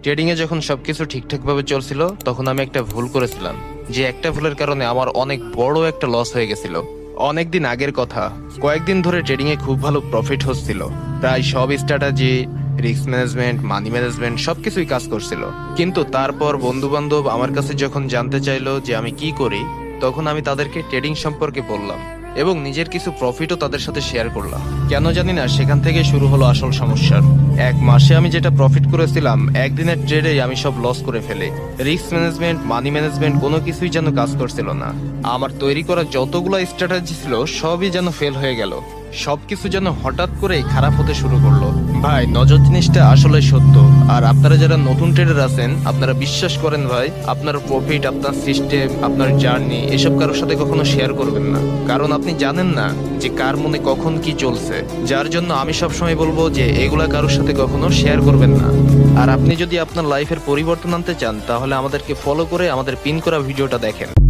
Trading এ যখন সবকিছু ঠিকঠাক ভাবে চলছিল তখন আমি একটা ভুল করেছিলাম, যে একটা ভুলের কারণে আমার অনেক বড় একটা লস হয়ে গেছিল। অনেকদিন আগের কথা, কয়েকদিন ধরে ট্রেডিং এ খুব ভালো প্রফিট হচ্ছিল। প্রায় সব strategy, risk management, money management সবকিছুই কাজ করছিল। কিন্তু তারপর বন্ধু বান্ধব আমার কাছে যখন জানতে চাইলো যে আমি কি করি, তখন আমি তাদেরকে ট্রেডিং সম্পর্কে বললাম এবং নিজের কিছু প্রফিটও তাদের সাথে শেয়ার করলাম। কেন জানি না সেখান থেকে শুরু হলো আসল সমস্যার। এক মাসে আমি যেটা প্রফিট করেছিলাম, একদিনের ট্রেডেই আমি সব লস করে ফেলি। রিস্ক ম্যানেজমেন্ট, মানি ম্যানেজমেন্ট কোনো কিছুই যেন কাজ করছিল না। আমার তৈরি করা যতগুলো স্ট্র্যাটেজি ছিল সবই যেন ফেল হয়ে গেল। সবকিছু যেন হঠাৎ করেই খারাপ হতে শুরু করলো। ভাই, নজর জিনিসটা আসলে সত্য। আর আপনারা যারা নতুন ট্রেডার আছেন, আপনারা বিশ্বাস করেন ভাই, আপনার প্রফিট, আপনার সিস্টেম, আপনার জার্নি এসব কারোর সাথে কখনো শেয়ার করবেন না। কারণ আপনি জানেন না যে কার মনে কখন কি চলছে। যার জন্য আমি সবসময় বলবো যে এগুলা কারোর সাথে কখনো শেয়ার করবেন না। আর আপনি যদি আপনার লাইফের পরিবর্তন আনতে চান, তাহলে আমাদেরকে ফলো করে আমাদের পিন করা ভিডিওটা দেখেন।